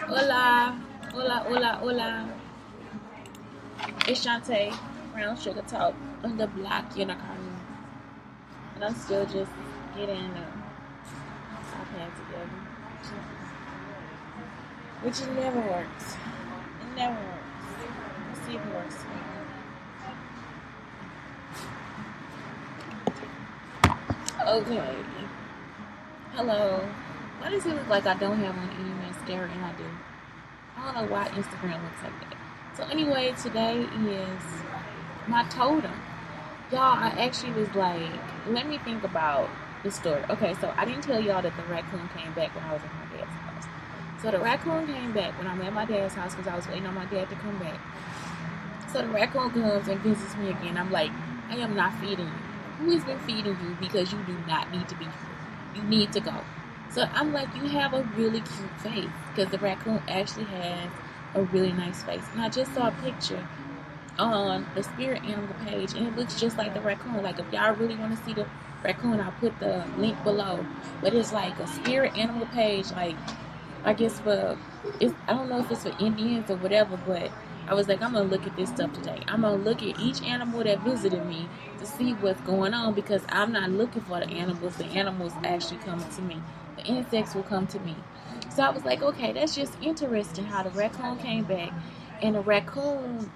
Hola, hola, hola, hola. It's Shantae, Brown Sugar Talk on the Black Unicorn. And I'm still just getting iPad together. Which it never works. It never works. Let's see if it works. Okay. Hello. Why does it look like I don't have on any mascara and I do? I don't know why Instagram looks like that. So anyway, today is my totem. Y'all, I actually was like, let me think about the story. Okay, so I didn't tell y'all that the raccoon came back when I was at my dad's house. So the raccoon came back when I'm at my dad's house because I was waiting on my dad to come back. So the raccoon comes and visits me again. I'm like, I am not feeding you. Who has been feeding you because you do not need to be here? You need to go. So I'm like, you have a really cute face because the raccoon actually has a really nice face. And I just saw a picture on the spirit animal page and it looks just like the raccoon. Like if y'all really want to see the raccoon, I'll put the link below. But it's like a spirit animal page, like I guess I don't know if it's for Indians or whatever, but I was like, I'm gonna look at this stuff today. I'm gonna look at each animal that visited me to see what's going on because I'm not looking for the animals. The animals actually come to me. The insects will come to me. So I was like, okay, that's just interesting how the raccoon came back and the raccoon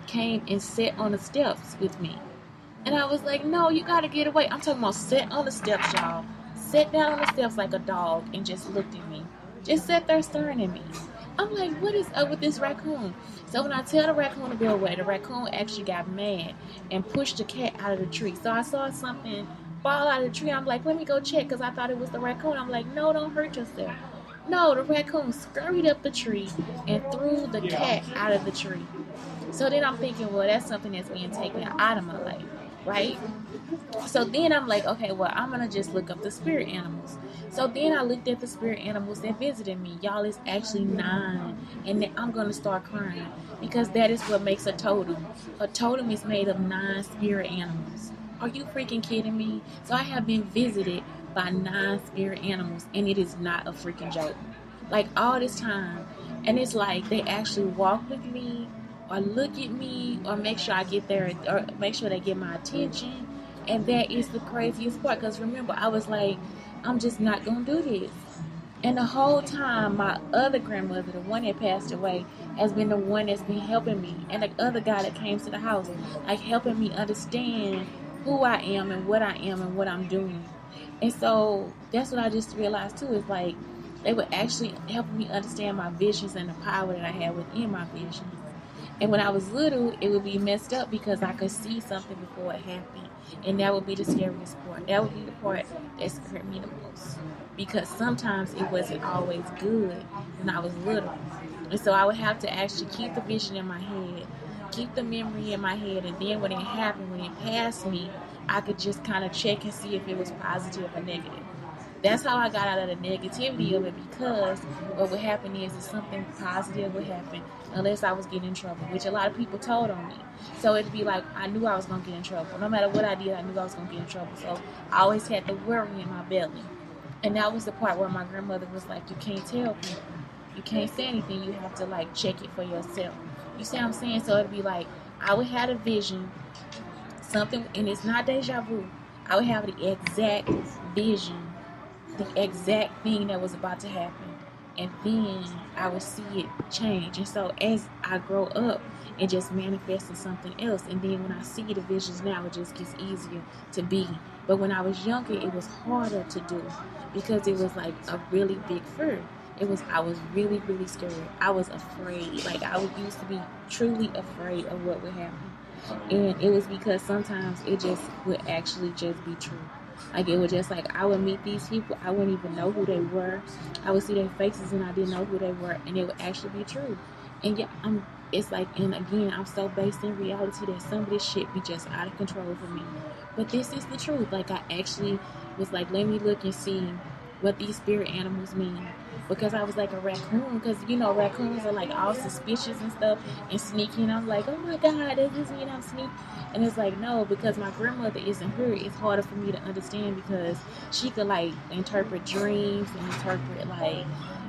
came and sat on the steps with me. And I was like, no, you gotta get away. I'm talking about sit on the steps, y'all. Sat down on the steps like a dog and just looked at me. Just sat there staring at me. I'm like, what is up with this raccoon? So when I tell the raccoon to go away, the raccoon actually got mad and pushed the cat out of the tree. So I saw something fall out of the tree. I'm like, let me go check because I thought it was the raccoon. I'm like, no, don't hurt yourself. No, the raccoon scurried up the tree and threw the cat out of the tree. So then I'm thinking, well, that's something that's being taken out of my life, right? So then I'm like, okay, well, I'm gonna just look up the spirit animals. So then I looked at the spirit animals that visited me. Y'all, it's actually 9, and then I'm gonna start crying because that is what makes a totem. A totem is made of 9 spirit animals. Are you freaking kidding me? So I have been visited by 9 spirit animals, and it is not a freaking joke. Like all this time, and it's like they actually walk with me, or look at me, or make sure I get there, or make sure they get my attention. And that is the craziest part because remember, I was like, I'm just not going to do this. And the whole time, my other grandmother, the one that passed away, has been the one that's been helping me. And the other guy that came to the house, like helping me understand who I am and what I'm doing. And so that's what I just realized too is like they were actually helping me understand my visions and the power that I had within my visions. And when I was little, it would be messed up because I could see something before it happened. And that would be the scariest part. That would be the part that scared me the most. Because sometimes it wasn't always good when I was little. And so I would have to actually keep the vision in my head, keep the memory in my head, and then when it happened, when it passed me, I could just kind of check and see if it was positive or negative. That's how I got out of the negativity of it because what would happen is something positive would happen unless I was getting in trouble, which a lot of people told on me. So it'd be like I knew I was gonna get in trouble. No matter what I did, I knew I was gonna get in trouble. So I always had the worry in my belly. And that was the part where my grandmother was like, you can't tell people. You can't say anything. You have to like check it for yourself. You see what I'm saying? So it'd be like I would have a vision, something, and it's not deja vu. I would have the exact vision, the exact thing that was about to happen, and then I would see it change. And so as I grow up, it just manifests in something else. And then when I see the visions now, it just gets easier to be. But when I was younger, it was harder to do because it was like a really big fear. I was really, really scared. I was afraid. Like I used to be truly afraid of what would happen. And it was because sometimes it just would actually just be true. Like it was just like I would meet these people, I wouldn't even know who they were. I would see their faces and I didn't know who they were, and it would actually be true. And yeah, it's like, and again, I'm so based in reality that some of this shit be just out of control for me. But this is the truth. Like I actually was like, let me look and see what these spirit animals mean. Because I was like a raccoon, because you know raccoons are like all suspicious and stuff and sneaky, and I'm like, oh my god, does this mean I'm sneaky? And it's like, no, because my grandmother isn't here, it's harder for me to understand because she could like interpret dreams and interpret like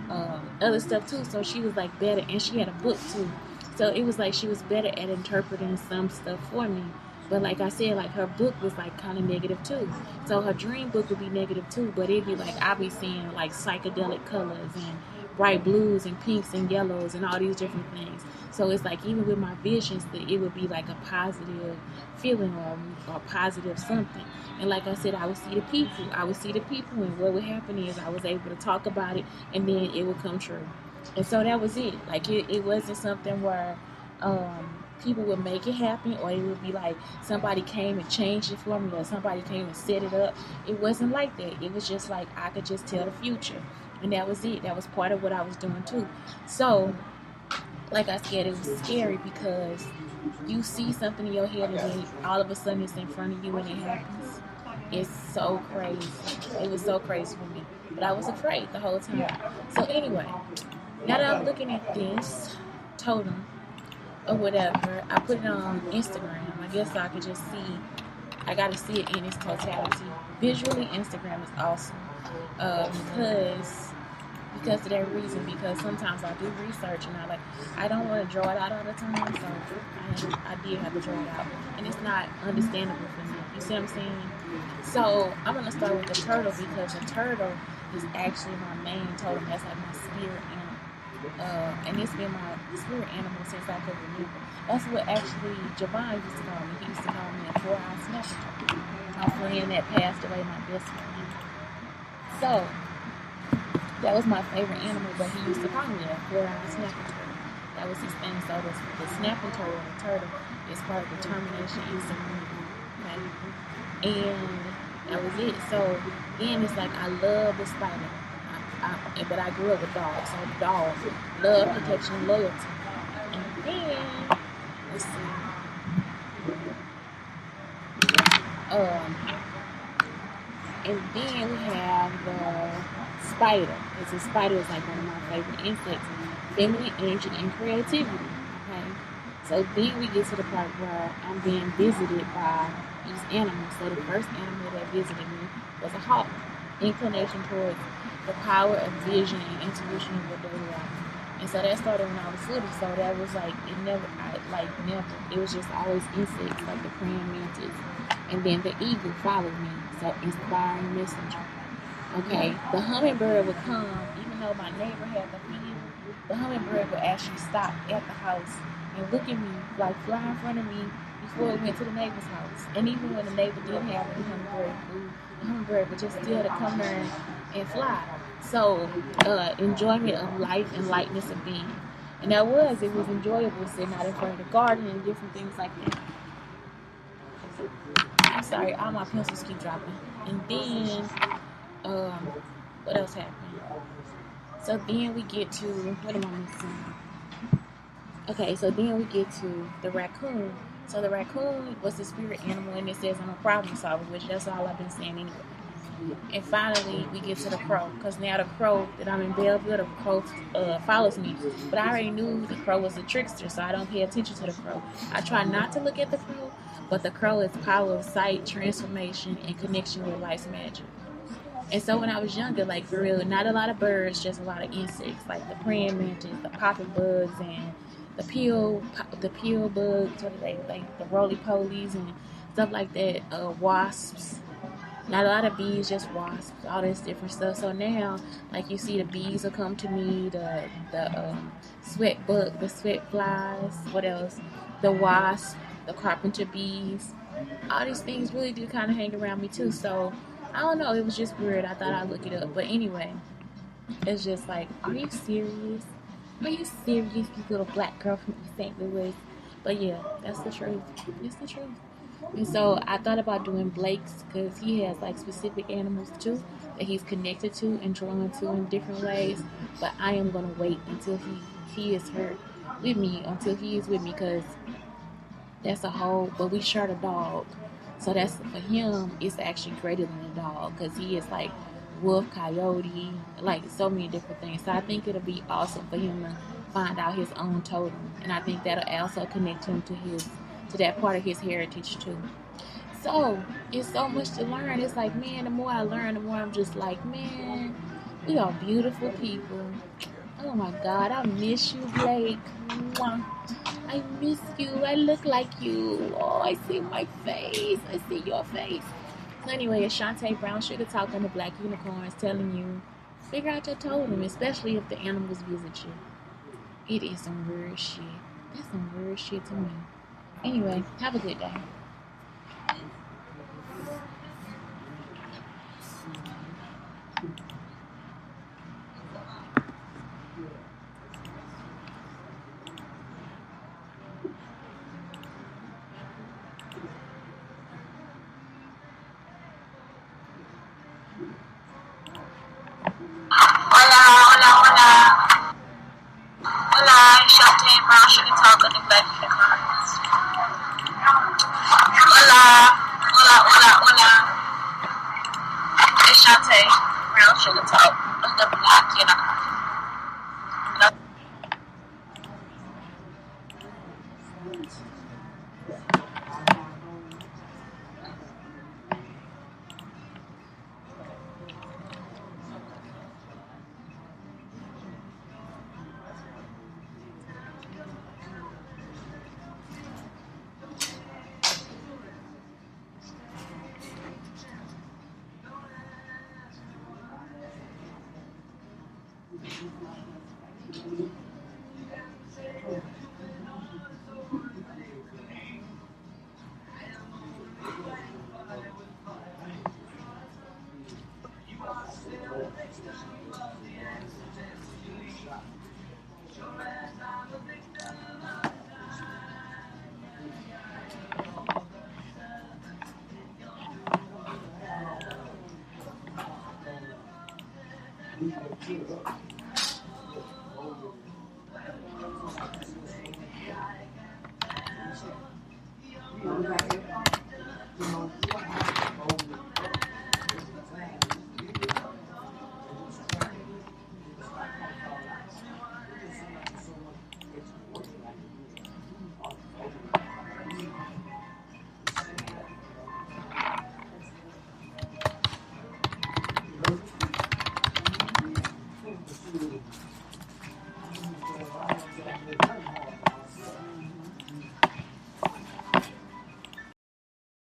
other stuff too. So she was like better, and she had a book too. So it was like she was better at interpreting some stuff for me. But like I said, like her book was like kind of negative too. So her dream book would be negative too. But it'd be like I'd be seeing like psychedelic colors and bright blues and pinks and yellows and all these different things. So it's like even with my visions, that it would be like a positive feeling or positive something. And like I said, I would see the people. I would see the people, and what would happen is I was able to talk about it, and then it would come true. And so that was it. Like it wasn't something where people would make it happen, or it would be like somebody came and changed it for me, or somebody came and set it up. It wasn't like that. It was just like I could just tell the future, and that was it. That was part of what I was doing too. So like I said, it was scary because you see something in your head and then all of a sudden it's in front of you and it happens. It's so crazy. It was so crazy for me. But I was afraid the whole time. So anyway, now that I'm looking at this totem or whatever, I put it on Instagram. I guess so I could just see. I got to see it in its totality. Visually, Instagram is awesome. Because of that reason, because sometimes I do research and I don't want to draw it out all the time, so I did have to draw it out, and it's not understandable for me. You see what I'm saying? So I'm gonna start with the turtle, because the turtle is actually my main totem. That's like my spirit animal, and it's been my spirit animal since I could remember. That's what actually Javon used to call me. He used to call me a 4-eye snapper. My friend that passed away, my best friend. So that was my favorite animal, but he used to call me a 4-eye snapping turtle. That was his thing. So the snapping turtle, the turtle, is part of determination and serenity. Okay? And that was it. So then it's like I love the spider. But I grew up with dogs. So dogs, love, protection, and loyalty. And then, let's see. And then we have the spider. Because the spider is like one of my favorite insects. Feminine energy and creativity. Okay. So then we get to the part where I'm being visited by these animals. So the first animal that visited me was a hawk. Inclination towards the power of vision and intuition of what they are. And so that started when I was little. So that was like never. It was just always insects, like the praying mantis. And then the eagle followed me. So inspiring messenger. Okay, the hummingbird would come, even though my neighbor had the field. The hummingbird would actually stop at the house and look at me, like fly in front of me before it went to the neighbor's house. And even when the neighbor didn't have any hummingbird food, the hummingbird would just still to come there and fly. So enjoyment of life and lightness of being. And it was enjoyable sitting out in front of the garden and different things like that. I'm sorry, all my pencils keep dropping. And then, what else happened? So then we get to, what am I missing? Okay, so then we get to the raccoon. So the raccoon was the spirit animal, and it says I'm a problem solver, which that's all I've been saying anyway. And finally, we get to the crow, because now the crow that I'm in Belleville, the crow follows me. But I already knew the crow was a trickster, so I don't pay attention to the crow. I try not to look at the crow, but the crow is power of sight, transformation, and connection with life's magic. And so when I was younger, like for real, not a lot of birds, just a lot of insects, like the praying mantis, the popping bugs, and the peel bugs, what are they, like the roly-polies and stuff like that, wasps. Not a lot of bees, just wasps, all this different stuff. So now, like you see, the bees will come to me, the sweat bug, the sweat flies, what else? The wasp, the carpenter bees. All these things really do kind of hang around me too. So I don't know, it was just weird. I thought I'd look it up. But anyway, it's just like, are you serious? Are you serious, you little black girl from St. Louis? But yeah, that's the truth. It's the truth. And so I thought about doing Blake's, because he has like specific animals too that he's connected to and drawn to in different ways. But I am going to wait until he is here with me, because that's a whole, but we share a dog. So that's, for him, it's actually greater than a dog, because he is like wolf, coyote, like so many different things. So I think it'll be awesome for him to find out his own totem. And I think that'll also connect him to that part of his heritage too. So it's so much to learn. It's like, man, the more I learn, the more I'm just like, man, We are beautiful people. Oh my God, I miss you, Blake. Mwah. I miss you. I look like you. Oh, I see my face. I see your face. So anyway, it's Shantae Brown Sugar Talk on the Black Unicorns telling you, figure out your totem, especially if the animals visit you. It is some weird shit. That's some weird shit to me. Anyway, have a good day. Hola, hola, hola. Hola, Totem, Sugar Talk on the Black Unicorns. Hola, hola, hola, hola. It's Shantae Brown Sugar Talk on the Black Unicorns.